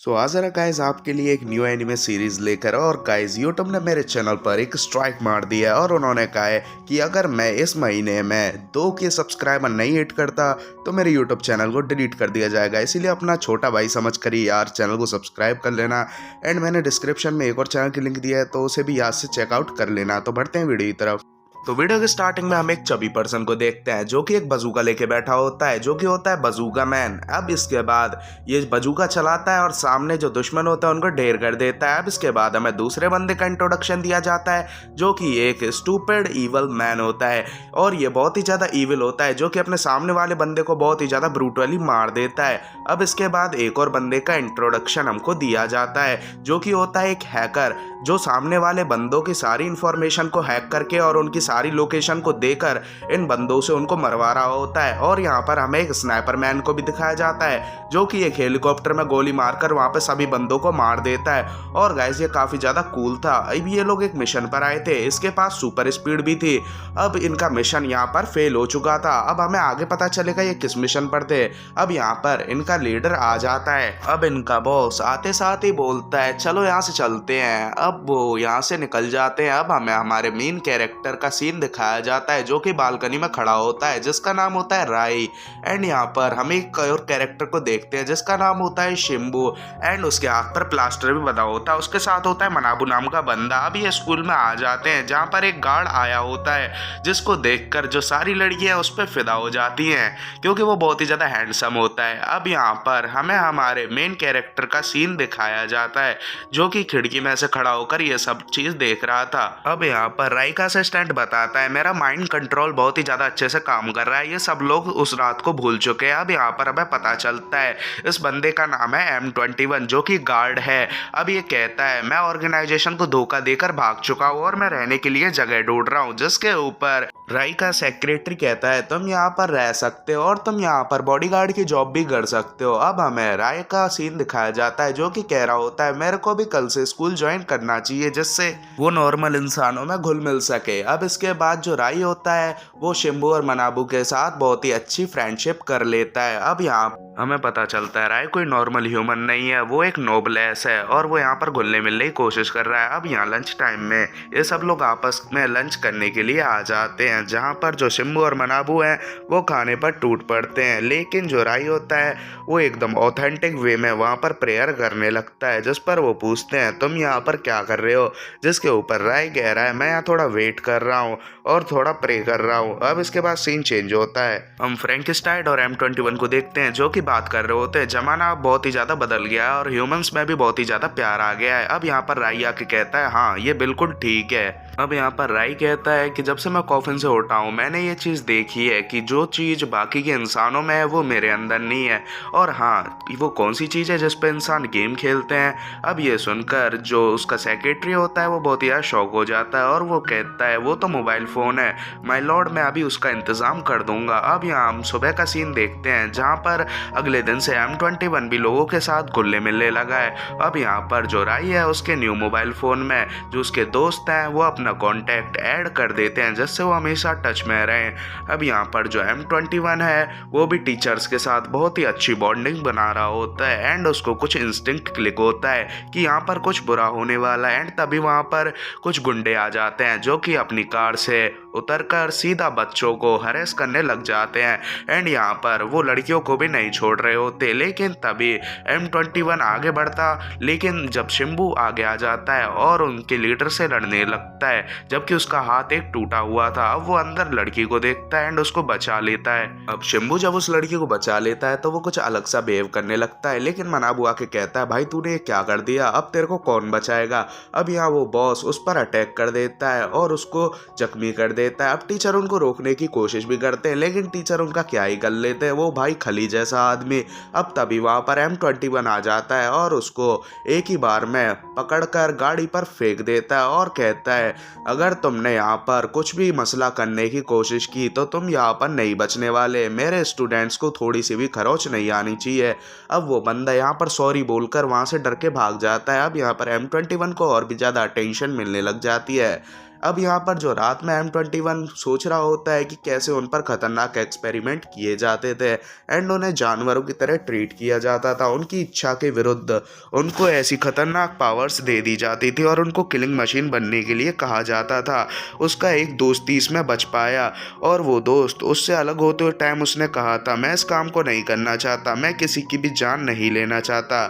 आज जरा गाइज आपके लिए एक न्यू एनिमे सीरीज लेकर और गाइज यूट्यूब ने मेरे चैनल पर एक स्ट्राइक मार दिया है और उन्होंने कहा है कि अगर मैं इस महीने में 2 के सब्सक्राइबर नहीं हिट करता तो मेरे यूट्यूब चैनल को डिलीट कर दिया जाएगा। इसीलिए अपना छोटा भाई समझ कर ही यार चैनल को सब्सक्राइब कर लेना। एंड मैंने डिस्क्रिप्शन में एक और चैनल की लिंक दिया है तो उसे भी याद से चेकआउट कर लेना। तो बढ़ते हैं वीडियो की तरफ। तो वीडियो के स्टार्टिंग में हम एक चबी पर्सन को देखते हैं जो कि एक बजूका लेके बैठा होता है, जो कि होता है बजूका मैन। अब इसके बाद ये बजूका चलाता है और सामने जो दुश्मन होता है उनको ढेर कर देता है। अब इसके बाद हमें दूसरे बंदे का इंट्रोडक्शन दिया जाता है जो कि एक स्टूपिड ईवल मैन होता है और ये बहुत ही ज़्यादा ईविल होता है जो कि अपने सामने वाले बंदे को बहुत ही ज़्यादा ब्रूटली मार देता है। अब इसके बाद एक और बंदे का इंट्रोडक्शन हमको दिया जाता है जो कि होता है एक हैकर, जो सामने वाले बंदों की सारी इंफॉर्मेशन को हैक करके और उनकी सारी लोकेशन को देकर इन बंदों से उनको मरवा रहा होता है। और यहाँ पर हमें एक स्नाइपर मैन को भी दिखाया जाता है जो कि एक हेलीकॉप्टर में गोली मारकर वहाँ पे सभी बंदों को मार देता है। और गाइस ये काफ़ी ज़्यादा कूल था। अब ये लोग एक मिशन पर आए थे, इसके पास सुपर स्पीड भी थी। अब इनका मिशन यहाँ पर फेल हो चुका था। अब हमें आगे पता चलेगा ये किस मिशन पर थे। अब यहाँ पर इनका लीडर आ जाता है। अब इनका बॉस आते साथ ही बोलता है चलो यहाँ से चलते हैं। अब वो यहाँ से निकल जाते हैं। अब हमें हमारे मेन कैरेक्टर का सीन दिखाया जाता है जो कि बालकनी में खड़ा होता है जिसका नाम होता है राई। एंड यहाँ पर हम एक और कैरेक्टर को देखते हैं जिसका नाम होता है शिम्बू। एंड उसके हाथ पर प्लास्टर भी बंधा होता है, उसके साथ होता है मनाबू नाम का बंदा। अब ये स्कूल में आ जाते हैं जहाँ पर एक गार्ड आया होता है जिसको देखकर जो सारी लड़कियां उस पर फिदा हो जाती हैं क्योंकि वो बहुत ही ज़्यादा हैंडसम होता है। अब यहाँ पर हमें हमारे मेन कैरेक्टर का सीन दिखाया जाता है जो कि खिड़की में से खड़ा होकर ये सब चीज़ देख रहा था। अब यहाँ पर राई का असिस्टेंट बताता है मेरा माइंड कंट्रोल बहुत ही ज़्यादा अच्छे से काम कर रहा है, ये सब लोग उस रात को भूल चुके हैं। अब यहाँ पर हमें पता चलता है इस बंदे का नाम है M21 जो कि गार्ड है। अब ये कहता है मैं ऑर्गेनाइजेशन को धोखा देकर भाग चुका हूँ और मैं रहने के लिए जगह ढूंढ रहा हूँ। जिसके ऊपर राई का सेक्रेटरी कहता है तुम यहाँ पर रह सकते हो और तुम यहाँ पर बॉडीगार्ड की जॉब भी कर सकते हो। अब हमें राय का सीन दिखाया जाता है जो कि कह रहा होता है मेरे को भी कल से स्कूल ज्वाइन करना चाहिए जिससे वो नॉर्मल इंसानों में घुल मिल सके। अब इसके बाद जो राई होता है वो शिम्बू और मनाबू के साथ बहुत ही अच्छी फ्रेंडशिप कर लेता है। अब यहाँ हमें पता चलता है राय कोई नॉर्मल ह्यूमन नहीं है, वो एक नोबलेस है और वो यहाँ पर घुलने मिलने की कोशिश कर रहा है। अब यहाँ लंच टाइम में ये सब लोग आपस में लंच करने के लिए आ जाते हैं जहाँ पर जो शिम्बू और मनाबू हैं वो खाने पर टूट पड़ते हैं, लेकिन जो राय होता है वो एकदम ऑथेंटिक वे में वहाँ पर प्रेयर करने लगता है। जिस पर वो पूछते हैं तुम यहाँ पर क्या कर रहे हो, जिसके ऊपर राय कह रहा है मैं यहाँ थोड़ा वेट कर रहा हूँ और थोड़ा प्रे कर रहा हूँ। अब इसके बाद सीन चेंज होता है, हम फ्रैंकेस्टाइन और M21 को देखते हैं जो कि बात कर रहे होते हैं जमाना अब बहुत ही ज़्यादा बदल गया है और ह्यूमंस में भी बहुत ही ज़्यादा प्यार आ गया है। अब यहाँ पर राई आके कहता है हाँ ये बिल्कुल ठीक है। अब यहाँ पर राई कहता है कि जब से मैं कॉफिन से उठा हूँ मैंने ये चीज़ देखी है कि जो चीज़ बाकी के इंसानों में है वो मेरे अंदर नहीं है। और हाँ वो कौन सी चीज़ है जिस पे इंसान गेम खेलते हैं। अब ये सुनकर जो उसका सेक्रेटरी होता है वो बहुत ही शॉक हो जाता है और वो कहता है वो तो मोबाइल फ़ोन है माय लॉर्ड, मैं अभी उसका इंतज़ाम कर दूंगा। अब यहाँ हम सुबह का सीन देखते हैं जहाँ पर अगले दिन से M21 भी लोगों के साथ घुलने मिलने लगा है। अब यहाँ पर जो राई है उसके न्यू मोबाइल फ़ोन में जो उसके दोस्त हैं वो अपना कॉन्टैक्ट ऐड कर देते हैं जिससे वो हमेशा टच में रहें। अब यहाँ पर जो M21 है वो भी टीचर्स के साथ बहुत ही अच्छी बॉन्डिंग बना रहा होता है एंड उसको कुछ इंस्टिंक्ट क्लिक होता है कि यहाँ पर कुछ बुरा होने वाला है। एंड तभी वहाँ पर कुछ गुंडे आ जाते हैं जो कि अपनी कार से उतरकर सीधा बच्चों को हरेस करने लग जाते हैं। एंड यहाँ पर वो लड़कियों को भी नहीं छोड़ रहे होते, लेकिन तभी M21 आगे बढ़ता, लेकिन जब शिम्बू आगे आ जाता है और उनके लीडर से लड़ने लगता है जबकि उसका हाथ एक टूटा हुआ था। अब वो अंदर लड़की को देखता है एंड उसको बचा लेता है। अब शिम्बू जब उस लड़की को बचा लेता है तो वो कुछ अलग सा बिहेव करने लगता है, लेकिन मनाबू आके कहता है भाई तूने ये क्या कर दिया, अब तेरे को कौन बचाएगा। अब यहाँ वो बॉस उस पर अटैक कर देता है और उसको जख्मी कर देता है। अब टीचर उनको रोकने की कोशिश भी करते हैं लेकिन टीचर उनका क्या ही कर लेते हैं, वो भाई खली जैसा आदमी। अब तभी वहाँ पर M21 आ जाता है और उसको एक ही बार में पकड़कर गाड़ी पर फेंक देता है और कहता है अगर तुमने यहाँ पर कुछ भी मसला करने की कोशिश की तो तुम यहाँ पर नहीं बचने वाले, मेरे स्टूडेंट्स को थोड़ी सी भी खरोच नहीं आनी चाहिए। अब वो बंदा यहाँ पर सॉरी बोलकर वहाँ से डर के भाग जाता है। अब यहाँ पर M21 को और भी ज़्यादा अटेंशन मिलने लग जाती है। अब यहाँ पर जो रात में M21 सोच रहा होता है कि कैसे उन पर खतरनाक एक्सपेरिमेंट किए जाते थे एंड उन्हें जानवरों की तरह ट्रीट किया जाता था। उनकी इच्छा के विरुद्ध उनको ऐसी खतरनाक पावर्स दे दी जाती थी और उनको किलिंग मशीन बनने के लिए कहा जाता था। उसका एक दोस्त ही इसमें बच पाया और वो दोस्त उससे अलग होते हुए टाइम उसने कहा था, मैं इस काम को नहीं करना चाहता, मैं किसी की भी जान नहीं लेना चाहता।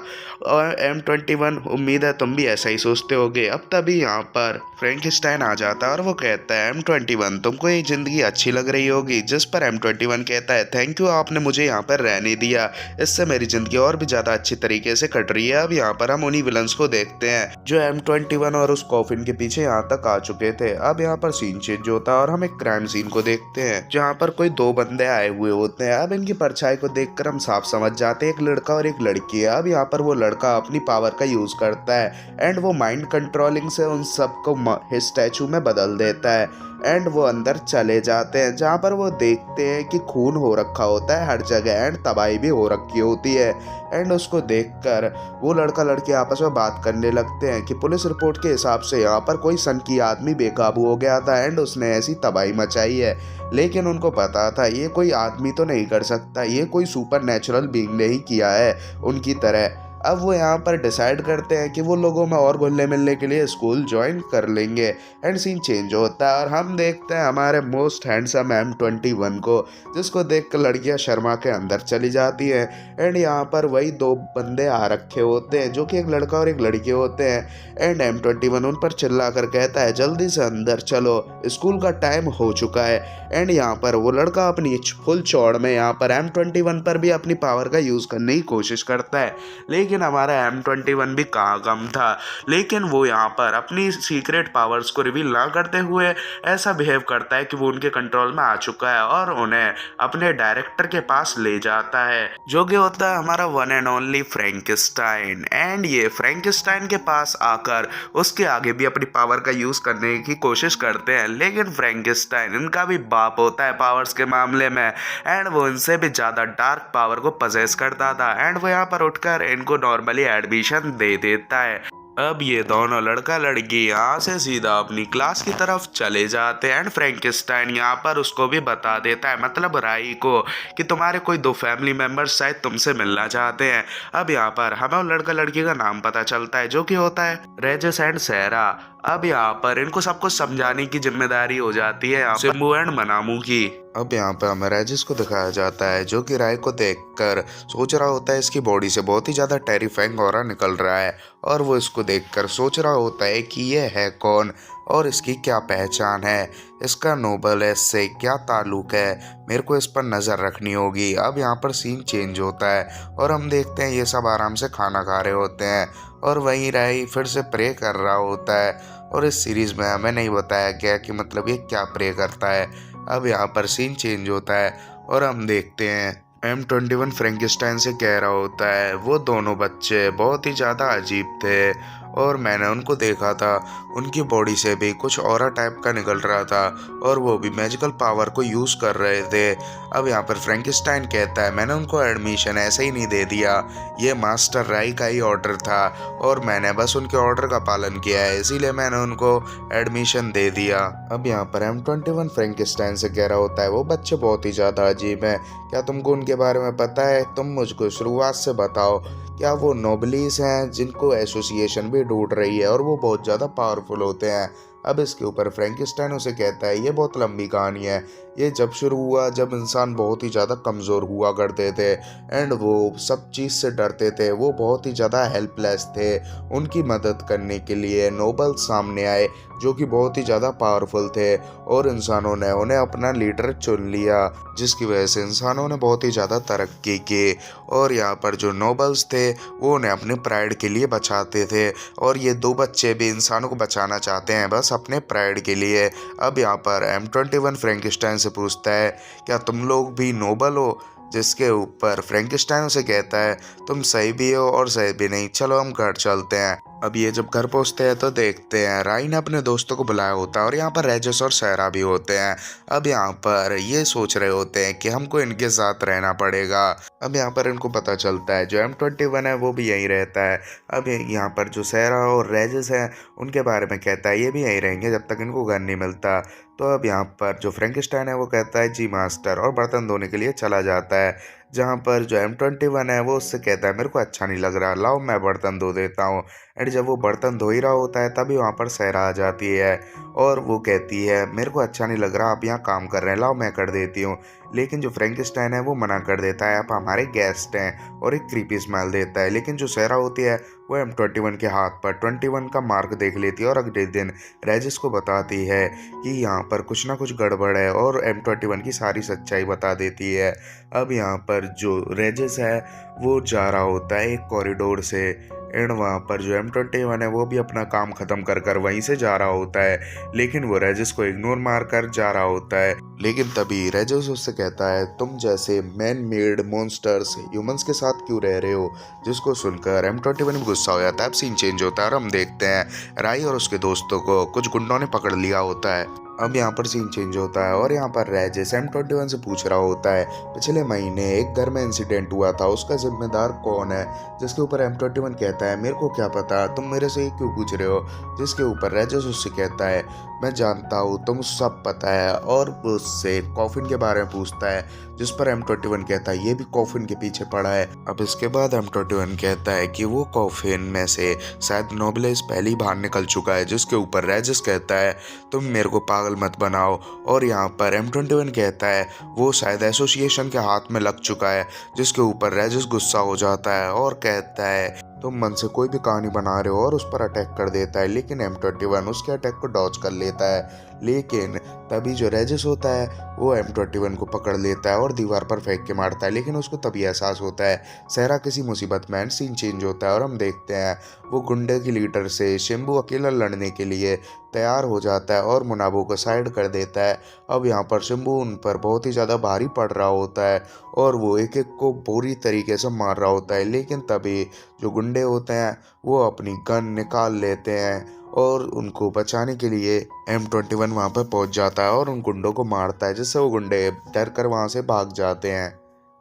और M21 उम्मीद है तुम भी ऐसा ही सोचते होगे। अब तभी यहाँ पर फ्रैंकेनस्टाइन आ जाता है और वो कहता है, M21 तुमको ये ज़िंदगी अच्छी लग रही होगी। जिस पर M21 कहता है, थैंक यू, आपने मुझे यहाँ पर रहने दिया, इससे मेरी ज़िंदगी और भी ज़्यादा अच्छी तरीके से कट रही है। अब यहाँ पर हम उन्हीं विलन्स को देखते हैं जो M21 और उस कॉफिन के पीछे यहाँ तक आ चुके थे। अब यहाँ पर सीन चेंज होता है और हम एक क्राइम सीन को देखते हैं जहाँ पर कोई दो बंदे आए हुए होते हैं। अब इनकी परछाई को देखकर हम साफ समझ जाते हैं एक लड़का और एक लड़की है। अब यहाँ पर वो लड़का अपनी पावर का यूज करता है एंड वो माइंड कंट्रोलिंग से उन सबको स्टैचू में बदल देता है एंड वो अंदर चले जाते हैं जहाँ पर वो देखते हैं कि खून हो रखा होता है हर जगह एंड तबाही भी हो रखी होती है। एंड उसको देखकर वो लड़का लड़की आपस में बात करने लगते हैं कि पुलिस रिपोर्ट के हिसाब से यहाँ पर कोई सनकी आदमी बेकाबू हो गया था एंड उसने ऐसी तबाही मचाई है। लेकिन उनको पता था ये कोई आदमी तो नहीं कर सकता, ये कोई सुपर नेचुरल बीइंग ने ही किया है उनकी तरह। अब वो यहाँ पर डिसाइड करते हैं कि वो लोगों में और घुलने मिलने के लिए स्कूल ज्वाइन कर लेंगे एंड सीन चेंज होता है और हम देखते हैं हमारे मोस्ट हैंडसम M21 को, जिसको देख कर लड़कियाँ शर्मा के अंदर चली जाती हैं। एंड यहाँ पर वही दो बंदे आ रखे होते हैं जो कि एक लड़का और एक लड़की होते हैं एंड M21 उन पर चिल्ला कर कहता है, जल्दी से अंदर चलो, स्कूल का टाइम हो चुका है। एंड यहाँ पर वो लड़का अपनी फुल चौड़ में यहाँ पर M21 पर भी अपनी पावर का यूज़ करने की कोशिश करता है। लेकिन हमारा M21 भी कहाँ कम था, लेकिन वो यहाँ पर अपनी सीक्रेट पावर्स को रिवील ना करते हुए ऐसा बिहेव करता है कि वो उनके कंट्रोल में आ चुका है और उन्हें अपने डायरेक्टर के पास ले जाता है जो कि होता है हमारा one and only Frankenstein. And ये फ्रैंकेनस्टाइन के पास आकर उसके आगे भी अपनी पावर का यूज करने की कोशिश करते हैं, लेकिन फ्रैंकेनस्टाइन इनका भी बाप होता है पावर्स के मामले में एंड वो इनसे भी ज़्यादा डार्क पावर को पजेस करता था एंड वो यहाँ पर उठकर इनको नॉर्मली एडमिशन दे देता है। अब ये दोनों लड़का लड़की यहाँ से सीधा अपनी क्लास की तरफ चले जाते हैं एंड फ्रैंकेनस्टाइन यहाँ पर उसको भी बता देता है, मतलब राई को, कि तुम्हारे कोई दो फैमिली मेम्बर्स शायद तुमसे मिलना चाहते हैं। अब यहाँ पर हमें लड़का लड़की का नाम पता चलता है जो कि होता है रेजिस एंड सहरा। अब यहाँ पर इनको सब कुछ समझाने की जिम्मेदारी हो जाती है यहाँ सिम्बू एंड मनामू की। अब यहाँ पर हमें रेजिस को दिखाया जाता है जो कि राय को देखकर सोच रहा होता है इसकी बॉडी से बहुत ही ज़्यादा टेरिफाइंग ऑरा निकल रहा है और वो इसको देखकर सोच रहा होता है कि ये है कौन और इसकी क्या पहचान है, इसका नोबल एस से क्या ताल्लुक है, मेरे को इस पर नज़र रखनी होगी। अब यहाँ पर सीन चेंज होता है और हम देखते हैं ये सब आराम से खाना खा रहे होते हैं और वहीं राय फिर से प्रे कर रहा होता है और इस सीरीज़ में हमें नहीं बताया गया कि मतलब ये क्या प्रे करता है। अब यहाँ पर सीन चेंज होता है और हम देखते हैं M21 फ्रैंकेनस्टाइन से कह रहा होता है वो दोनों बच्चे बहुत ही ज़्यादा अजीब थे और मैंने उनको देखा था, उनकी बॉडी से भी कुछ ऑरा टाइप का निकल रहा था और वो भी मैजिकल पावर को यूज़ कर रहे थे। अब यहाँ पर फ्रैंकेनस्टाइन कहता है मैंने उनको एडमिशन ऐसे ही नहीं दे दिया, ये मास्टर राय का ही ऑर्डर था और मैंने बस उनके ऑर्डर का पालन किया है, इसीलिए मैंने उनको एडमिशन दे दिया। अब यहाँ पर M21 फ्रैंकेनस्टाइन से कह रहा होता है वो बच्चे बहुत ही ज़्यादा अजीब हैं, क्या तुमको उनके बारे में पता है? तुम मुझको शुरुआत से बताओ, क्या वो नोबलीज हैं जिनको एसोसिएशन भी ढूंढ रही है और वो बहुत ज़्यादा पावरफुल होते हैं? अब इसके ऊपर फ्रैंकेनस्टाइन उसे कहता है ये बहुत लंबी कहानी है, ये जब शुरू हुआ जब इंसान बहुत ही ज़्यादा कमज़ोर हुआ करते थे एंड वो सब चीज़ से डरते थे, वो बहुत ही ज़्यादा हेल्पलेस थे। उनकी मदद करने के लिए नोबल सामने आए जो कि बहुत ही ज़्यादा पावरफुल थे और इंसानों ने उन्हें अपना लीडर चुन लिया, जिसकी वजह से इंसानों ने बहुत ही ज़्यादा तरक्की की। और यहाँ पर जो नोबल्स थे वो उन्हें अपने प्राइड के लिए बचाते थे और ये दो बच्चे भी इंसानों को बचाना चाहते हैं बस अपने प्राइड के लिए। अब यहाँ पर M21 फ्रैंकेनस्टाइन से पूछता है क्या तुम लोग भी नोबल हो? जिसके ऊपर फ्रैंकेनस्टाइन उसे कहता है तुम सही भी हो और सही भी नहीं, चलो हम घर चलते हैं। अब ये जब घर पहुंचते हैं तो देखते हैं राई ने अपने दोस्तों को बुलाया होता है और यहाँ पर रेजिस और सहरा भी होते हैं। अब यहाँ पर ये सोच रहे होते हैं कि हमको इनके साथ रहना पड़ेगा। अब यहाँ पर इनको पता चलता है जो M21 है वो भी यहीं रहता है। अब यहाँ पर जो सहरा और रेजिस है उनके बारे में कहता है ये भी यहीं रहेंगे जब तक इनको घर नहीं मिलता। तो अब यहाँ पर जो फ्रैंकेनस्टाइन है वो कहता है जी मास्टर, और बर्तन धोने के लिए चला जाता है। जहाँ पर जो M21 है वो उससे कहता है मेरे को अच्छा नहीं लग रहा, लाओ मैं बर्तन धो देता हूँ। एंड जब वो बर्तन धो ही रहा होता है तभी वहाँ पर सहरा आ जाती है और वो कहती है मेरे को अच्छा नहीं लग रहा, आप यहाँ काम कर रहे हैं, लाओ मैं कर देती हूँ। लेकिन जो फ्रैंकेनस्टाइन है वो मना कर देता है, आप हमारे गेस्ट हैं, और एक क्रीपी स्मेल देता है। लेकिन जो सहरा होती है वो M21 के हाथ पर 21 का मार्क देख लेती है और अगले दिन रेजिस को बताती है कि यहाँ पर कुछ ना कुछ गड़बड़ है और M21 की सारी सच्चाई बता देती है। अब यहाँ पर जो रेजिस है वो जा रहा होता है एक कॉरिडोर से, एंड वहाँ पर जो M21 है वो भी अपना काम खत्म कर कर वहीं से जा रहा होता है। लेकिन वो रेजिस को इग्नोर मार कर जा रहा होता है। लेकिन तभी रेजिस उससे कहता है तुम जैसे मैन मेड मॉन्स्टर्स ह्यूमंस के साथ क्यों रह रहे हो, जिसको सुनकर M21 में गुस्सा हो जाता है। अब सीन चेंज होता है और हम देखते हैं राई और उसके दोस्तों को कुछ गुंडों ने पकड़ लिया होता है। अब यहाँ पर सीन चेंज होता है और यहाँ पर रेजिस M21 से पूछ रहा होता है पिछले महीने एक घर में इंसिडेंट हुआ था, उसका जिम्मेदार कौन है, जिसके ऊपर M21 कहता है मेरे को क्या पता, तुम मेरे से ये क्यों पूछ रहे हो। जिसके ऊपर रेजिस उससे कहता है मैं जानता हूँ, तुम सब पता है, और उससे कॉफिन के बारे में पूछता है जिस पर M21 कहता है ये भी कॉफिन के पीछे पड़ा है। अब इसके बाद M21 कहता है कि वो कॉफिन में से शायद नोबलेस पहले ही बाहर निकल चुका है। जिसके ऊपर रेजिस कहता है तुम मेरे को पागल मत बनाओ, और यहाँ पर M21 कहता है वो शायद एसोसिएशन के हाथ में लग चुका है। जिसके ऊपर रेजिस गुस्सा हो जाता है और कहता है तुम मन से कोई भी कहानी बना रहे हो, और उस पर अटैक कर देता है। लेकिन M21 उसके अटैक को डॉज कर लेता है। लेकिन तभी जो रेजिस होता है वो M21 को पकड़ लेता है और दीवार पर फेंक के मारता है। लेकिन उसको तभी एहसास होता है सहरा किसी मुसीबत में। सीन चेंज होता है और हम देखते हैं वो गुंडे की लीडर से शिम्बू अकेला लड़ने के लिए तैयार हो जाता है और मुनाबो को साइड कर देता है। अब यहाँ पर शिम्बू उन पर बहुत ही ज़्यादा भारी पड़ रहा होता है और वो एक एक को पूरी तरीके से मार रहा होता है। लेकिन तभी जो गुंडे होते हैं वो अपनी गन निकाल लेते हैं और उनको बचाने के लिए M21 वहाँ पर पहुँच जाता है और उन गुंडों को मारता है, जिससे वो गुंडे डर कर वहाँ से भाग जाते हैं।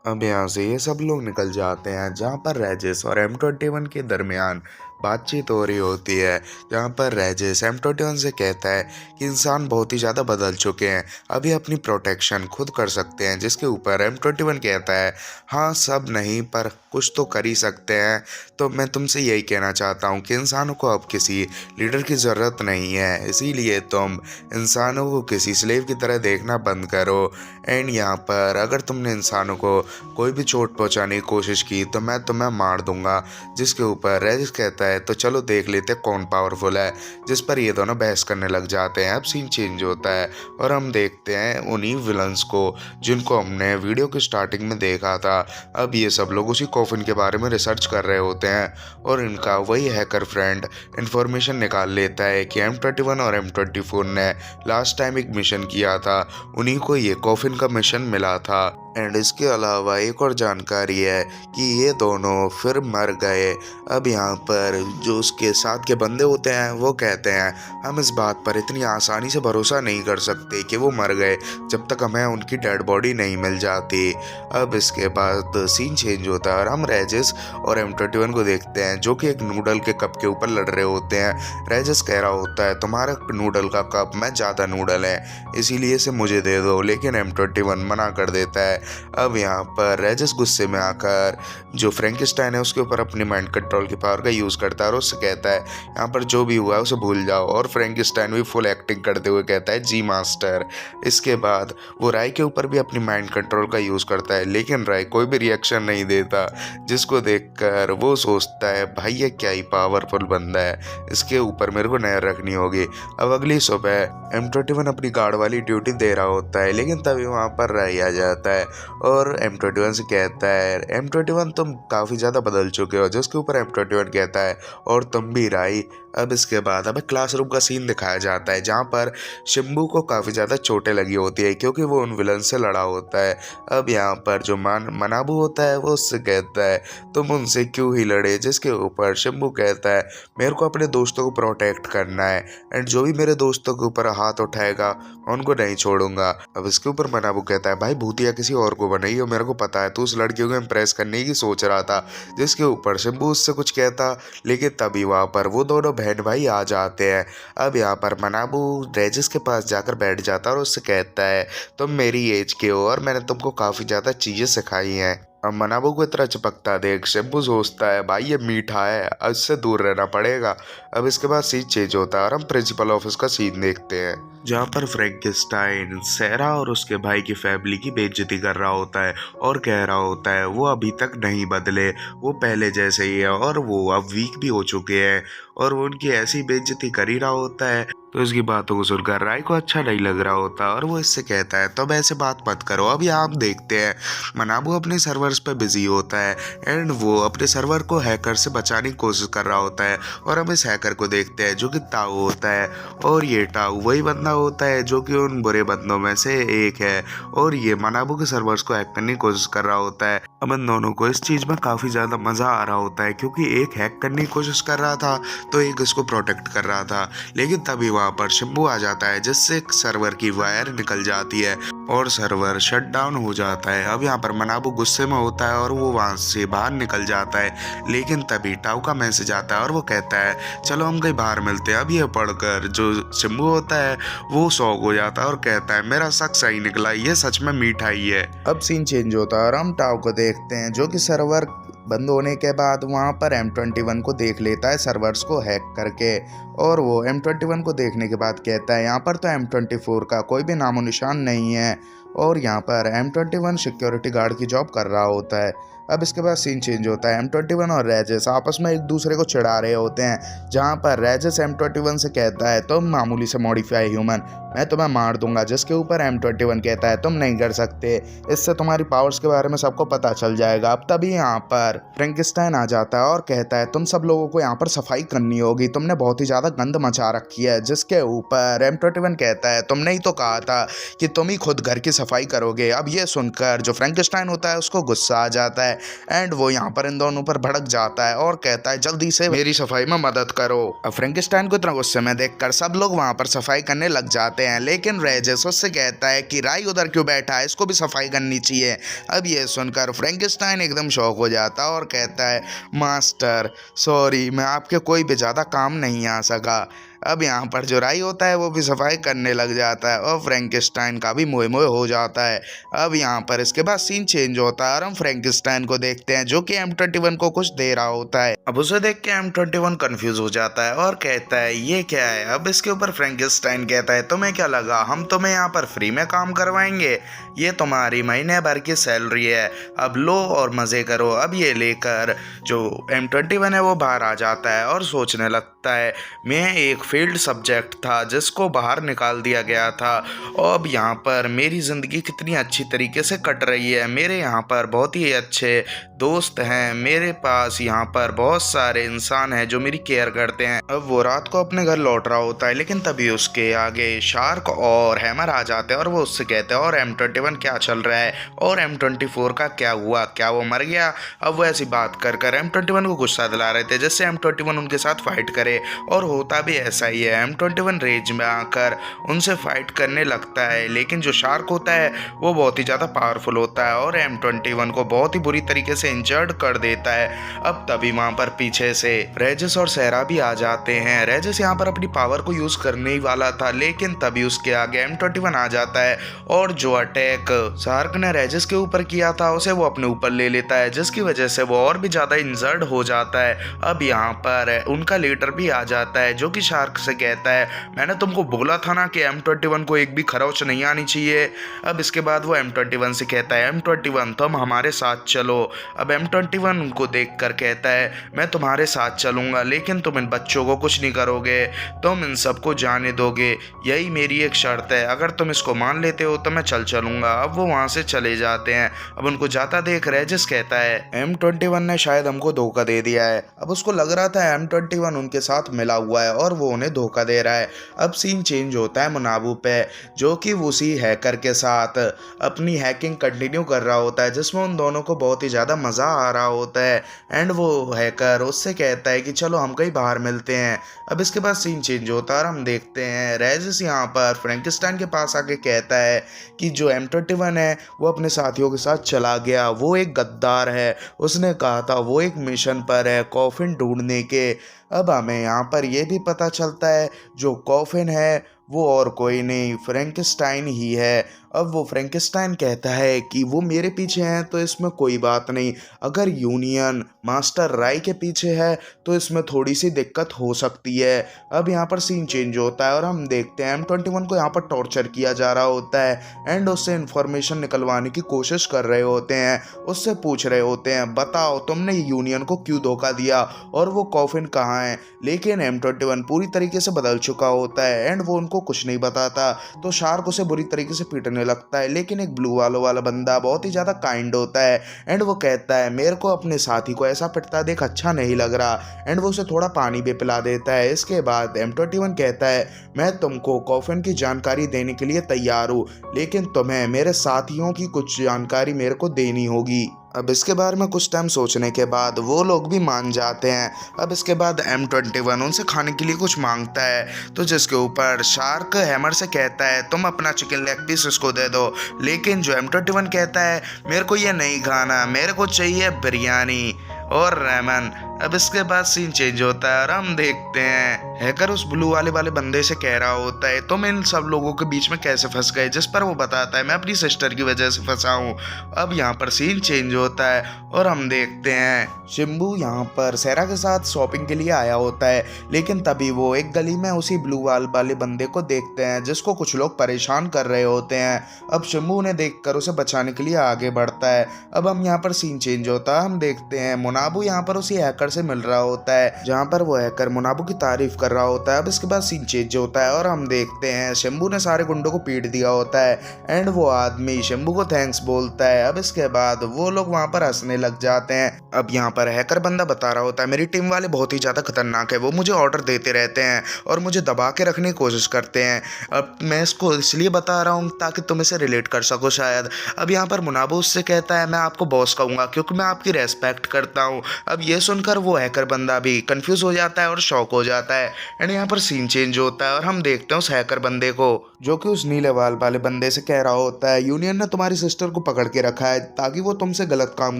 अब यहाँ से ये सब लोग निकल जाते हैं जहाँ पर रेजिस और M21 के दरमियान बातचीत हो रही होती है। जहाँ पर रेजिस M21 से कहता है कि इंसान बहुत ही ज़्यादा बदल चुके हैं, अभी अपनी प्रोटेक्शन खुद कर सकते हैं। जिसके ऊपर M21 कहता है हाँ सब नहीं पर कुछ तो कर ही सकते हैं। तो मैं तुमसे यही कहना चाहता हूँ कि इंसानों को अब किसी लीडर की ज़रूरत नहीं है, इसीलिए तुम इंसानों को किसी स्लेव की तरह देखना बंद करो। एंड यहाँ पर अगर तुमने इंसानों को कोई भी चोट पहुँचाने की कोशिश की तो मैं तुम्हें मार दूंगा। जिसके ऊपर रेजिस कहता है तो चलो देख लेते कौन पावरफुल है। जिस पर ये दोनों बहस करने लग जाते हैं। अब सीन चेंज होता है और हम देखते हैं उन्हीं विलन्स को जिनको हमने वीडियो की स्टार्टिंग में देखा था। अब ये सब लोग उसी कॉफिन के बारे में रिसर्च कर रहे होते हैं और इनका वही हैकर फ्रेंड इंफॉर्मेशन निकाल लेता है कि M21 और M24 ने लास्ट टाइम एक मिशन किया था, उन्हीं को ये कॉफिन का मिशन मिला था। एंड इसके अलावा एक और जानकारी है कि ये दोनों फिर मर गए। अब यहाँ पर जो उसके साथ के बंदे होते हैं वो कहते हैं हम इस बात पर इतनी आसानी से भरोसा नहीं कर सकते कि वो मर गए जब तक हमें उनकी डेड बॉडी नहीं मिल जाती। अब इसके बाद सीन चेंज होता है और हम रेजिस और M21 को देखते हैं जो कि एक नूडल के कप के ऊपर लड़ रहे होते हैं। रेजिस कह रहा होता है तुम्हारा नूडल का कप में ज़्यादा नूडल है इसीलिए इसे मुझे दे दो, लेकिन M21 मना कर देता है। अब यहाँ पर रेजिस गुस्से में आकर जो फ्रैंकेनस्टाइन है उसके ऊपर अपनी माइंड कंट्रोल की पावर का यूज़ करता है और उससे कहता है यहाँ पर जो भी हुआ है उसे भूल जाओ, और फ्रैंकेनस्टाइन भी फुल एक्टिंग करते हुए कहता है जी मास्टर। इसके बाद वो राय के ऊपर भी अपनी माइंड कंट्रोल का यूज़ करता है, लेकिन राय कोई भी रिएक्शन नहीं देता। जिसको देखकर वो सोचता है भाई ये क्या ही पावरफुल बंदा है, इसके ऊपर मेरे को नजर रखनी होगी। अब अगली सुबह M21 अपनी गार्ड वाली ड्यूटी दे रहा होता है, लेकिन तभी वहाँ पर राय आ जाता है और M21 से कहता है M21 तुम काफ़ी ज़्यादा बदल चुके हो। जिसके ऊपर M21 कहता है और तुम भी राय, अब इसके बाद हमें क्लासरूम का सीन दिखाया जाता है जहाँ पर शिम्बू को काफ़ी ज़्यादा चोटें लगी होती है क्योंकि वो उन विलन से लड़ा होता है। अब यहाँ पर जो मनाबू होता है वो उससे कहता है तुम उनसे क्यों ही लड़े, जिसके ऊपर शिम्बू कहता है मेरे को अपने दोस्तों को प्रोटेक्ट करना है एंड जो भी मेरे दोस्तों के ऊपर हाथ उठाएगा मैं उनको नहीं छोड़ूंगा। अब इसके ऊपर मनाबू कहता है भाई भूतिया किसी और को बनाई हो, मेरे को पता है तू उस लड़कियों को इम्प्रेस करने की सोच रहा था। जिसके ऊपर शिम्बू उससे कुछ कहता, लेकिन तभी वहाँ पर वो दोनों बहन भाई आ जाते हैं। अब यहाँ पर मनाबू रेजिस के पास जाकर बैठ जाता है और उससे कहता है तुम मेरी एज के हो और मैंने तुमको काफ़ी ज़्यादा चीज़ें सिखाई हैं। अब मनाबू को इतना चिपकता देख शिम्बू सोचता है भाई ये मीठा है, अब इससे दूर रहना पड़ेगा। अब इसके बाद सीन चेंज होता है और हम प्रिंसिपल ऑफिस का सीन देखते हैं जहाँ पर फ्रैंकेस्टाइन सेरा और उसके भाई की फैमिली की बेइज्जती कर रहा होता है और कह रहा होता है वो अभी तक नहीं बदले, वो पहले जैसे ही है और वो अब वीक भी हो चुके हैं और वो उनकी ऐसी बेइज्जती कर ही रहा होता है। तो इसकी बातों को सुनकर राय को अच्छा नहीं लग रहा होता और वो इससे कहता है तो ऐसे बात मत करो। अब यहाँ हम देखते हैं मनाबू अपने सर्वर्स पे बिजी होता है एंड वो अपने सर्वर को हैकर से बचाने की कोशिश कर रहा होता है और हम इस हैकर को देखते हैं जो कि ताऊ होता है और ये ताऊ वही बंदा होता है जो कि उन बुरे बंदों में से एक है और ये मनाबू के सर्वर्स को हैक करने की कोशिश कर रहा होता है। अब इन दोनों को इस चीज़ में काफ़ी ज़्यादा मज़ा आ रहा होता है क्योंकि एक हैक करने की कोशिश कर रहा था तो एक इसको प्रोटेक्ट कर रहा था, लेकिन तभी वहाँ पर शिम्बू आ जाता है जिससे सर्वर की वायर निकल जाती है और सर्वर शट डाउन हो जाता है। अब यहाँ पर मनाबू गुस्से में होता है और वो वहाँ से बाहर निकल जाता है, लेकिन तभी टाऊ का मैसेज आता है और वो कहता है चलो हम कहीं बाहर मिलते हैं। अब ये पढ़कर जो शिम्बू होता है वो शॉक हो जाता है और कहता है मेरा शक सही निकला, ये सच में मीठा ही है। अब सीन चेंज होता है और हम टाऊ को देखते हैं जो कि सर्वर बंद होने के बाद वहाँ पर M21 को देख लेता है सर्वर्स को हैक करके और वो M21 को देखने के बाद कहता है यहाँ पर तो M24 का कोई भी नामो निशान नहीं है और यहाँ पर M21 सिक्योरिटी गार्ड की जॉब कर रहा होता है। अब इसके बाद सीन चेंज होता है M21 और रेजिस आपस में एक दूसरे को चिढ़ा रहे होते हैं जहाँ पर रेजिस M21 से कहता है तुम मामूली से मॉडिफाई ह्यूमन, मैं तुम्हें मार दूंगा। जिसके ऊपर M21 कहता है तुम नहीं कर सकते, इससे तुम्हारी पावर्स के बारे में सबको पता चल जाएगा। अब तभी यहाँ पर फ्रैंकेस्टाइन आ जाता है और कहता है तुम सब लोगों को यहाँ पर सफाई करनी होगी, तुमने बहुत ही ज़्यादा गंद मचा रखी है। जिसके ऊपर M21 कहता है तुमने ही तो कहा था कि तुम ही खुद घर की सफाई करोगे। अब ये सुनकर जो फ्रैंकेस्टाइन होता है उसको गुस्सा आ जाता है एंड वो यहाँ पर इन दोनों पर भड़क जाता है और कहता है जल्दी से मेरी सफाई में मदद करो। अब फ्रैंकेस्टाइन को इतना गुस्से में देखकर सब लोग वहाँ पर सफाई करने लग जाते हैं, लेकिन रेजिस उससे कहता है कि राई उधर क्यों बैठा है, इसको भी सफाई करनी चाहिए। अब ये सुनकर फ्रैंकेस्टाइन एकदम शॉक हो जाता है और कहता है मास्टर सॉरी, मैं आपके कोई भी ज़्यादा काम नहीं आ सका। अब यहाँ पर जो राई होता है वो भी सफाई करने लग जाता है और फ्रैंकेस्टाइन का भी मोह मोह हो जाता है। अब यहाँ पर इसके बाद सीन चेंज होता है और हम फ्रैंकेस्टाइन को देखते हैं जो कि M21 को कुछ दे रहा होता है। अब उसे देख के M21 कंफ्यूज हो जाता है और कहता है ये क्या है। अब इसके ऊपर फ्रैंकेस्टाइन कहता है तुम्हें क्या लगा हम तुम्हें यहाँ पर फ्री में काम करवाएंगे, ये तुम्हारी महीने भर की सैलरी है, अब लो और मज़े करो। अब ये लेकर जो M21 है वो बाहर आ जाता है और सोचने लगता है मैं एक फील्ड सब्जेक्ट था जिसको बाहर निकाल दिया गया था और अब यहाँ पर मेरी ज़िंदगी कितनी अच्छी तरीके से कट रही है, मेरे यहाँ पर बहुत ही अच्छे दोस्त हैं, मेरे पास यहाँ पर बहुत सारे इंसान हैं जो मेरी केयर करते हैं। अब वो रात को अपने घर लौट रहा होता है, लेकिन तभी उसके आगे शार्क और हैमर आ जाते हैं और वो उससे कहते हैं और M21 क्या चल रहा है और M24 का क्या हुआ, क्या वो मर गया। अब वो ऐसी बात कर कर M21 को गुस्सा दिला रहे थे जिससे M21 उनके साथ फाइट करे और होता भी ऐसा ही है। M21 रेंज में आकर उनसे फाइट करने लगता है, लेकिन जो शार्क होता है वो बहुत ही ज़्यादा पावरफुल होता है और M21 को बहुत ही बुरी तरीके से इंजर्ड कर देता है। अब तभी वहाँ पर पीछे से रेजिस और सहरा भी आ जाते हैं। रेजिस यहाँ पर अपनी पावर को यूज़ करने ही वाला था, लेकिन तभी उसके आगे M21 आ जाता है और जो अटैक शार्क ने रेजिस के ऊपर किया था उसे वो अपने ऊपर ले लेता है, जिसकी वजह से वो और भी ज़्यादा इंजर्ड हो जाता है। अब यहाँ पर उनका लीडर भी आ जाता है जो कि शार्क शार्क से कहता है, मैंने तुमको बोला था ना कि M21 को एक भी खरोच नहीं आनी चाहिए। अब इसके बाद वो M21 से कहता है, M21 तुम हमारे साथ चलो। अब M21 उनको देख कर कहता है, मैं तुम्हारे साथ चलूँगा, लेकिन तुम इन बच्चों को कुछ नहीं करोगे, तुम इन सबको जाने दोगे, यही मेरी एक शर्त है, अगर तुम इसको मान लेते हो तो मैं चलूँगा। अब वो वहाँ से चले जाते हैं। अब उनको जाता देख रेजिस कहता है, M21 ने शायद हमको धोखा दे दिया है। अब उसको लग रहा था M21 उनके साथ मिला हुआ है और वो उन्हें धोखा दे रहा है। अब सीन चेंज होता है मुनाबू पे, जो कि उसी हैकर के साथ अपनी हैकिंग कंटिन्यू कर रहा होता है, जिसमें उन दोनों को बहुत ही ज़्यादा मज़ा आ रहा होता है। एंड वो हैकर उससे कहता है कि चलो हम कहीं बाहर मिलते हैं। अब इसके बाद सीन चेंज होता है और हम देखते हैं रेजिस यहाँ पर फ्रैंकिस्टाइन के पास आके कहता है कि जो M21 है वो अपने साथियों के साथ चला गया, वो एक गद्दार है, उसने कहा था वो एक मिशन पर है कॉफिन ढूंढने के। अब हमें यहाँ पर यह भी पता चलता है जो कॉफिन है वो और कोई नहीं फ्रैंकिस्टाइन ही है। अब वो फ्रैंकिस्टाइन कहता है कि वो मेरे पीछे हैं तो इसमें कोई बात नहीं, अगर यूनियन मास्टर राय के पीछे है तो इसमें थोड़ी सी दिक्कत हो सकती है। अब यहाँ पर सीन चेंज होता है और हम देखते हैं M21 को यहाँ पर टॉर्चर किया जा रहा होता है एंड उससे इन्फॉर्मेशन निकलवाने की कोशिश कर रहे होते हैं। उससे पूछ रहे होते हैं, बताओ तुमने यूनियन को क्यों धोखा दिया और वो कॉफिन कहाँ है। लेकिन M21 पूरी तरीके से बदल चुका होता है एंड वो उनको कुछ नहीं बताता। तो शार्क उसे बुरी तरीके से पीटने लगता है, लेकिन एक ब्लू वाला बंदा बहुत ही ज़्यादा काइंड होता है एंड वो कहता है, मेरे को अपने साथी को ऐसा पिटता देख अच्छा नहीं लग रहा, एंड वो उसे थोड़ा पानी भी पिला देता है। इसके बाद M21 कहता है, मैं तुमको कॉफिन की जानकारी देने के लिए तैयार हूँ, लेकिन तुम्हें मेरे साथियों की कुछ जानकारी मेरे को देनी होगी। अब इसके बारे में कुछ टाइम सोचने के बाद वो लोग भी मान जाते हैं। अब इसके बाद M21 उनसे खाने के लिए कुछ मांगता है, तो जिसके ऊपर शार्क हैमर से कहता है, तुम अपना चिकन लेग पीस उसको दे दो। लेकिन जो M21 कहता है, मेरे को ये नहीं खाना, मेरे को चाहिए बिरयानी और रेमन। अब इसके बाद सीन चेंज होता है और हम देखते हैं हैकर उस ब्लू वाले बंदे से कह रहा होता है, तुम इन सब लोगों के बीच में कैसे फंस गए, जिस पर वो बताता है, मैं अपनी सिस्टर की वजह से फंसा हूँ। अब यहाँ पर सीन चेंज होता है और हम देखते हैं शिम्बू यहाँ पर सेरा के साथ शॉपिंग के लिए आया होता है, लेकिन तभी वो एक गली में उसी ब्लू वाले बंदे को देखते हैं जिसको कुछ लोग परेशान कर रहे होते हैं। अब शिम्बू उन्हें देखकर उसे बचाने के लिए आगे बढ़ता है। अब हम यहाँ पर सीन चेंज होता है, हम देखते हैं मुनाबू यहाँ पर उसी हैकर से मिल रहा होता है, जहाँ पर वो हैकर मुनाबू की तारीफ कर रहा होता है। अब इसके बाद सीन चेंज होता है और हम देखते हैं शंभू ने सारे गुंडों को पीट दिया होता है एंड वो आदमी शंभू को थैंक्स बोलता है। अब इसके बाद वो लोग वहाँ पर हंसने लग जाते हैं। अब यहाँ पर हैकर बंदा बता रहा होता है, मेरी टीम वाले बहुत ही ज़्यादा खतरनाक है, वो मुझे ऑर्डर देते रहते हैं और मुझे दबा के रखने की कोशिश करते हैं। अब मैं इसको इसलिए बता रहा हूँ ताकि तुम इसे रिलेट कर सको शायद। अब यहाँ पर मुनाबू उससे कहता है, मैं आपको बॉस कहूँगा क्योंकि मैं आपकी रेस्पेक्ट करता हूँ। अब ये सुनकर वो हैकर बंदा भी कंफ्यूज हो जाता है और शॉक हो जाता है एंड यहाँ पर सीन चेंज होता है और हम देखते हैं उस हैकर बंदे को जो कि उस नीले वाले बंदे से कह रहा होता है, यूनियन ने तुम्हारी सिस्टर को पकड़ के रखा है ताकि वो तुमसे गलत काम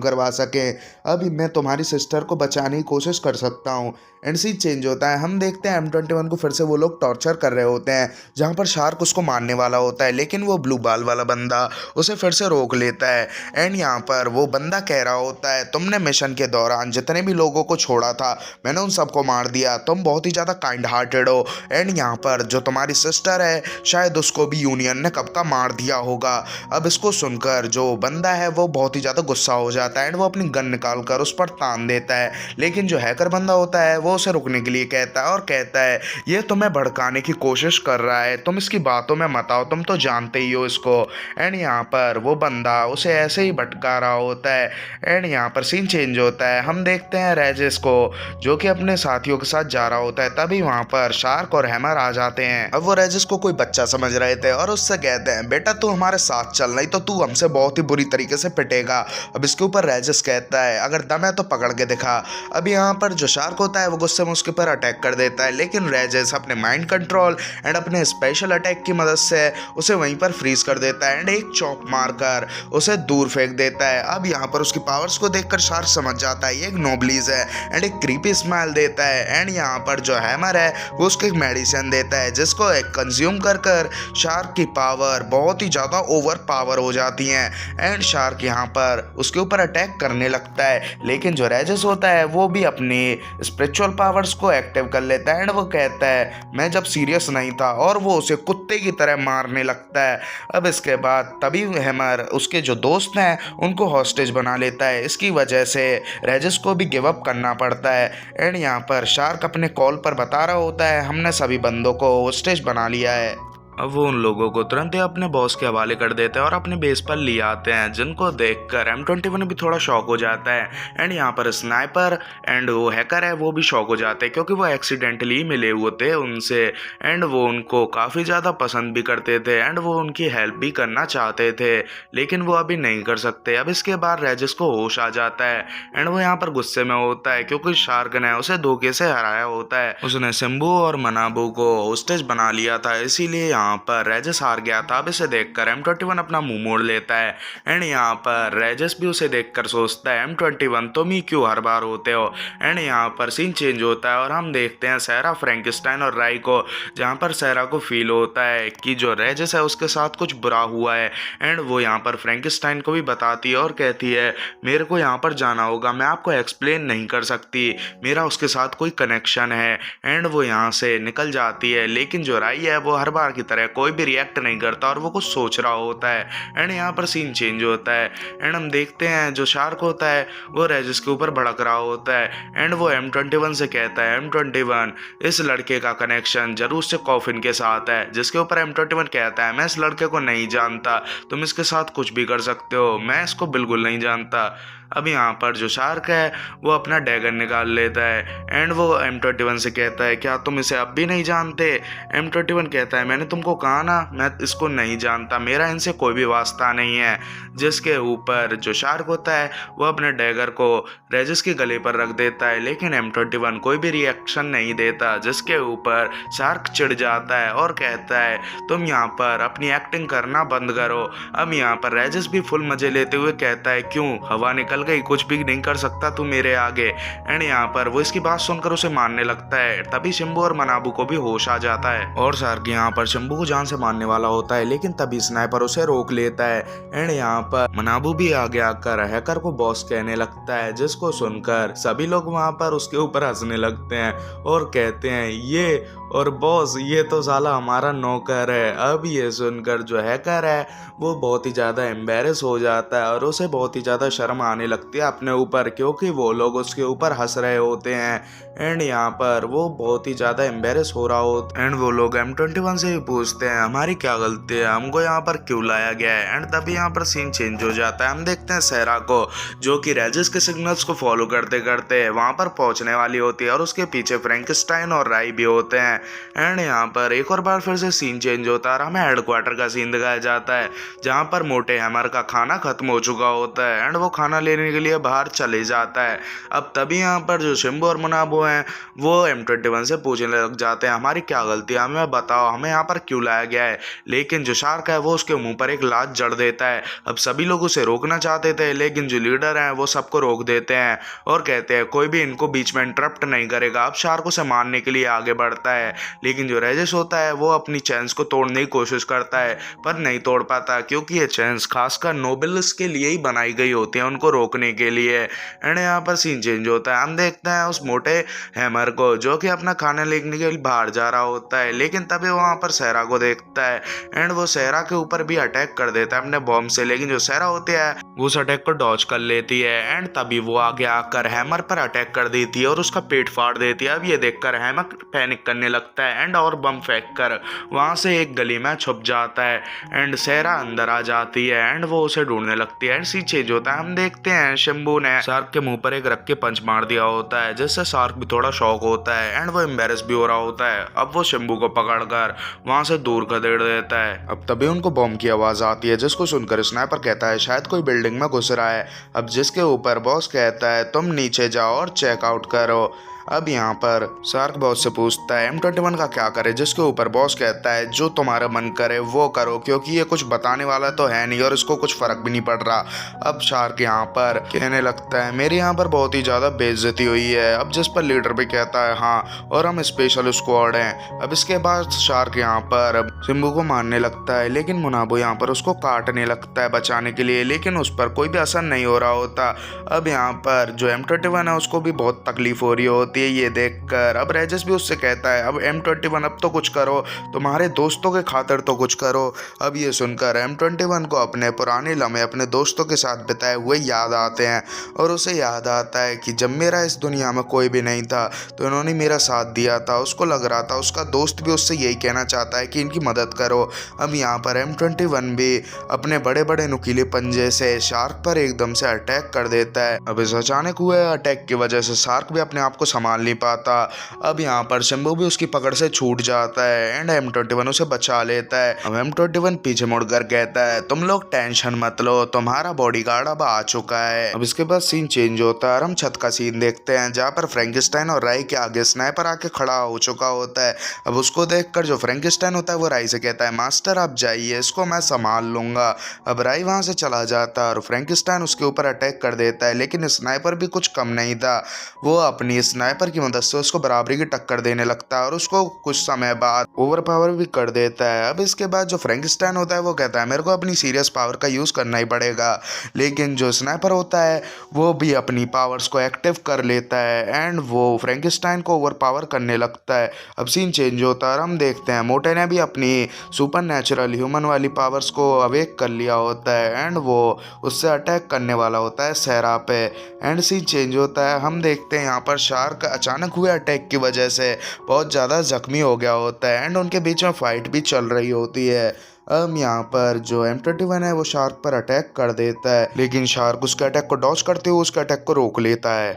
करवा सके, अभी मैं तुम्हारी सिस्टर को बचाने की कोशिश कर सकता हूँ। एंड सीन चेंज होता है, हम देखते हैं M21 को फिर से वो लोग टॉर्चर कर रहे होते हैं, जहाँ पर शार्क उसको मारने वाला होता है, लेकिन वो ब्लू बाल वाला बंदा उसे फिर से रोक लेता है। एंड यहाँ पर वो बंदा कह रहा होता है, तुमने मिशन के दौरान जितने भी लोगों को छोड़ा था मैंने उन सबको मार दिया, तुम बहुत ही ज़्यादा काइंड हार्टेड हो। एंड यहाँ पर जो तुम्हारी सिस्टर है शायद उसको भी यूनियन ने कब का मार दिया होगा। अब इसको सुनकर जो बंदा है वो बहुत ही ज़्यादा गुस्सा हो जाता है एंड वो अपनी गन निकाल कर उस पर तान देता है, लेकिन जो हैकर बंदा होता है वो उसे रुकने के लिए कहता है और कहता है, ये तुम्हें भड़काने की कोशिश कर रहा है, तुम इसकी बातों में मत आओ, तुम तो जानते ही हो इसको। एंड यहाँ पर वो बंदा उसे ऐसे ही भटका रहा होता है एंड यहाँ पर सीन चेंज होता है, हम देखते हैं रेजिस को जो कि अपने साथियों के साथ जा रहा होता है। तभी वहाँ पर शार्क और हैमर आ जाते हैं। अब वो रेजिस को कोई बच्चा समझ रहे थे और उससे कहते हैं, बेटा तू हमारे साथ चल, नहीं तो तू हमसे बहुत ही बुरी तरीके से पिटेगा। अब इसके ऊपर रेजिस कहता है, अगर दम है तो पकड़ के दिखा। अब यहाँ पर जो शार्क होता है वो गुस्से में उसके ऊपर अटैक कर देता है, लेकिन रेजिस अपने माइंड कंट्रोल एंड अपने स्पेशल अटैक की मदद से उसे वहीं पर फ्रीज कर देता है एंड एक चॉप मारकर उसे दूर फेंक देता है। अब यहाँ पर उसकी पावर्स को देखकर शार्क समझ जाता है ये एक नोब्लीज है एंड एक क्रीपी स्माइल देता है। एंड यहाँ पर जो हैमर है वो उसको एक मेडिसिन देता है जिसको कंज्यूम कर कर शार्क की पावर बहुत ही ज़्यादा ओवर पावर हो जाती है। एंड शार्क यहाँ पर उसके ऊपर अटैक करने लगता है, लेकिन जो रेजिस होता है वो भी अपनी स्पिरिचुअल पावर्स को एक्टिव कर लेता है। एंड वो कहता है मैं जब सीरियस नहीं था, और वो उसे कुत्ते की तरह मारने लगता है। अब इसके बाद तभी हैमर उसके जो दोस्त हैं उनको हॉस्टेज बना लेता है। इसकी वजह से रेजिस को भी गिव अप करना पड़ता है। एंड यहाँ पर शार्क अपने कॉल पर बता रहा होता है हमने सभी बंदों को हॉस्टेज बना लिया है। अब वो उन लोगों को तुरंत ही अपने बॉस के हवाले कर देते हैं और अपने बेस पर ले आते हैं, जिनको देखकर M21 भी थोड़ा शॉक हो जाता है। एंड यहाँ पर स्नाइपर एंड वो हैकर है वो भी शॉक हो जाते हैं, क्योंकि वो एक्सीडेंटली मिले हुए थे उनसे। एंड वो उनको काफ़ी ज़्यादा पसंद भी करते थे एंड वो उनकी हेल्प भी करना चाहते थे, लेकिन वो अभी नहीं कर सकते। अब इसके बाद रेजिस को होश आ जाता है एंड वो यहाँ पर गुस्से में होता है, क्योंकि शार्क ने उसे धोखे से हराया होता है। उसने सिम्बू और मनाबू को होस्टेज बना लिया था, इसीलिए यहाँ पर रेजिस हार गया था। अब इसे देखकर M21 अपना मुंह मोड़ लेता है। एंड यहाँ पर रेजिस भी उसे देखकर सोचता है M21 तुम ही क्यों हर बार होते हो। एंड यहाँ पर सीन चेंज होता है और हम देखते हैं सैरा, फ्रैंकेस्टाइन और राई को, जहाँ पर सैरा को फील होता है कि जो रेजिस है उसके साथ कुछ बुरा हुआ है। एंड वो यहाँ पर फ्रैंकेस्टाइन को भी बताती है और कहती है मेरे को यहाँ पर जाना होगा, मैं आपको एक्सप्लेन नहीं कर सकती, मेरा उसके साथ कोई कनेक्शन है। एंड वो यहाँ से निकल जाती है, लेकिन जो राई है वो हर बार की तरह कोई भी रिएक्ट नहीं करता और वो कुछ सोच रहा होता है। एंड यहाँ पर सीन चेंज होता है एंड हम देखते हैं जो शार्क होता है वो रेजिस के ऊपर भड़क रहा होता है। एंड वो M21 से कहता है M21 इस लड़के का कनेक्शन जरूर से कॉफिन के साथ है, जिसके ऊपर M21 कहता है मैं इस लड़के को नहीं जानता, तुम इसके साथ कुछ भी कर सकते हो, मैं इसको बिल्कुल नहीं जानता। अब यहाँ पर जो शार्क है वो अपना डैगर निकाल लेता है एंड वो M21 से कहता है क्या तुम इसे अब भी नहीं जानते। M21 कहता है मैंने तुमको कहा ना मैं इसको नहीं जानता, मेरा इनसे कोई भी वास्ता नहीं है। जिसके ऊपर जो शार्क होता है वो अपने डैगर को रेजिस के गले पर रख देता है, लेकिन M21 कोई भी रिएक्शन नहीं देता। जिसके ऊपर शार्क चिढ़ जाता है और कहता है तुम यहाँ पर अपनी एक्टिंग करना बंद करो। अब यहाँ पर रेजिस भी फुल मजे लेते हुए कहता है क्यों हवा निकल गई, कुछ भी नहीं कर सकता तू मेरे आगे। एंड यहाँ पर वो इसकी बात सुनकर उसे मारने लगता है। तभी शिम्बू और मनाबू को भी होश आ जाता है और शार्क यहाँ पर शिम्बू को जान से मारने वाला होता है, लेकिन तभी स्नाइपर उसे रोक लेता है। एंड यहाँ पर मनाबू भी आगे आकर हैकर को बॉस कहने लगता है, जिसको सुनकर सभी लोग वहाँ पर उसके ऊपर हंसने लगते हैं और कहते हैं ये और बॉस ये तो साला हमारा नौकर है। अब ये सुनकर जो हैकर है वो बहुत ही ज़्यादा एम्बेरस हो जाता है और उसे बहुत ही ज़्यादा शर्म आने लगती है अपने ऊपर, क्योंकि वो लोग उसके ऊपर हंस रहे होते हैं। एंड यहाँ पर वो बहुत ही ज़्यादा एम्बेरस हो रहा होता है। एंड वो लोग M21 से भी पूछते हैं हमारी क्या गलती है, हमको यहाँ पर क्यों लाया गया है। एंड तभी यहाँ पर सीन चेंज हो जाता है। हम देखते हैं सैरा को जो कि रेजिस के सिग्नल्स को फॉलो करते करते वहाँ पर पहुँचने वाली होती है और उसके पीछे फ्रैंकेस्टाइन और राई भी होते हैं। एंड यहाँ पर एक और बार फिर से सीन चेंज होता है और हमें हेडक्वार्टर का सीन दिखाया जाता है, जहाँ पर मोटे हैमर का खाना खत्म हो चुका होता है एंड वो खाना लेने के लिए बाहर चले जाता है। अब तभी यहाँ पर जो शिम्बू और मनाबू हैं वो M21 से पूछने लग जाते हैं हमारी क्या गलती है, हमें बताओ हमें यहाँ पर क्यों लाया गया है। लेकिन जो शार्क है वो उसके मुंह पर एक लात जड़ देता है। अब सभी लोग उसे रोकना चाहते थे, लेकिन जो लीडर हैं वो सबको रोक देते हैं और कहते हैं कोई भी इनको बीच में इंटरप्ट नहीं करेगा। अब शार्क उसे मारने के लिए आगे बढ़ता है, लेकिन जो रेजिस होता है वो अपनी चेन्स को तोड़ने की कोशिश करता है पर नहीं तोड़ पाता, क्योंकि ये चेन्स खासकर नोबल्स के लिए ही बनाई गई होती हैं उनको रोकने के लिए। एंड यहाँ पर सीन चेंज होता है। हम देखते हैं उस मोटे हैमर को जो कि अपना खाना लेने के लिए बाहर जा रहा होता है, लेकिन तभी वहाँ पर सैरा को देखता है एंड वो सैरा के ऊपर भी अटैक कर देता है अपने बॉम्ब से, लेकिन जो सैरा होती है वो उस अटैक को डॉज कर लेती है। एंड तभी वो आगे आकर हैमर पर अटैक कर देती है और उसका पेट फाड़ देती है। अब ये देखकर हैमर पैनिक करने लगता है एंड और बम फेंक कर वहाँ से एक गली में छुप जाता है। एंड सैरा अंदर आ जाती है एंड वो उसे ढूंढने लगती है। एंड सी चेंज होता है। हम देखते हैं शिम्बू ने शार्क के मुंह पर एक रख के पंच मार दिया होता है, जिससे शार्क भी थोड़ा शॉक होता है एंड वो एम्बेरस भी हो रहा होता है। अब वो शिम्बू को पकड़कर वहाँ से दूर खदेड़ देता है। अब तभी उनको बम की आवाज आती है, जिसको सुनकर स्नाइपर कहता है शायद कोई बिल्डिंग में घुस रहा है। अब जिसके ऊपर बॉस कहता है तुम नीचे जाओ और चेकआउट करो। अब यहाँ पर शार्क बॉस से पूछता है M21 का क्या करे, जिसके ऊपर बॉस कहता है जो तुम्हारा मन करे वो करो, क्योंकि ये कुछ बताने वाला तो है नहीं और इसको कुछ फर्क भी नहीं पड़ रहा। अब शार्क यहाँ पर कहने लगता है मेरे यहाँ पर बहुत ही ज्यादा बेइज्जती हुई है। अब जिस पर लीडर भी कहता है हाँ, और हम स्पेशल स्क्वाड हैं। अब इसके बाद शार्क यहाँ पर सिम्बू को मारने लगता है, लेकिन मुनाबो यहाँ पर उसको काटने लगता है बचाने के लिए, लेकिन उस पर कोई भी असर नहीं हो रहा होता। अब यहाँ पर जो M21 है उसको भी बहुत तकलीफ हो रही होती है ये देखकर। अब रेजिस भी उससे कहता है अब M21 अब तो कुछ करो, तुम्हारे दोस्तों के खातिर तो कुछ करो। अब ये सुनकर M21 को अपने पुराने लम्हे अपने दोस्तों के साथ बिताए हुए याद आते हैं और उसे याद आता है कि जब मेरा इस दुनिया में कोई भी नहीं था तो इन्होंने मेरा साथ दिया था। उसको लग रहा था उसका दोस्त भी उससे यही कहना चाहता है कि इनकी मदद करो। अब यहाँ पर M21 भी अपने बड़े बड़े नुकीले पंजे से शार्क पर एकदम से अटैक कर देता है। अब इस अचानक हुए अटैक की वजह से शार्क भी अपने आप को संभाल नहीं पाता। अब यहाँ पर सिम्बू भी उसकी पकड़ से छूट जाता है एंड M21 उसे बचा लेता है। अब M21 पीछे मुड़कर कहता है तुम लोग टेंशन मत लो, तुम्हारा बॉडीगार्ड अब आ चुका है। अब इसके बाद सीन चेंज होता है और हम छत का सीन देखते हैं जहाँ पर फ्रैंकेस्टाइन और राई के आगे स्नाइपर आके खड़ा हो चुका होता है। अब उसको देखकर जो फ्रैंकेस्टाइन होता है वो राई से कहता है मास्टर आप जाइए, इसको मैं संभाल लूंगा। अब राई वहां से चला जाता है और फ्रैंकेस्टाइन उसके ऊपर अटैक कर देता है, लेकिन स्नाइपर भी कुछ कम नहीं था। वो अपनी स्नाइपर की मदद से उसको बराबरी की टक्कर देने लगता है और उसको कुछ समय बाद ओवर पावर भी कर देता है। अब इसके बाद जो फ्रैंकेस्टाइन होता है वो कहता है मेरे को अपनी सीरियस पावर का यूज करना ही पड़ेगा, लेकिन जो स्नाइपर होता है वो भी अपनी पावर्स को एक्टिव कर लेता है एंड वो फ्रैंकेस्टाइन को ओवर पावर करने लगता है। अब सीन चेंज होता है और हम देखते हैं मोटे ने भी अपनी सुपर नेचुरल ह्यूमन वाली पावर्स को अवेक कर लिया होता है एंड वो उससे अटैक करने वाला होता है सहरा पे। एंड सीन चेंज होता है, हम देखते हैं यहाँ पर शार्क अचानक हुए अटैक की वजह से बहुत ज़्यादा जख्मी हो गया होता है एंड उनके बीच में फाइट भी चल रही होती है। अब यहाँ पर जो M21 है वो शार्क पर अटैक कर देता है, लेकिन शार्क उसके अटैक को डॉज करते हुए उसके अटैक को रोक लेता है।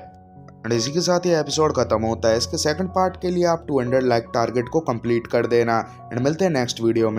और इसी के साथ ये एपिसोड खत्म होता है। इसके सेकंड पार्ट के लिए आप 200 लाइक टारगेट को कंप्लीट कर देना एंड मिलते हैं नेक्स्ट वीडियो में।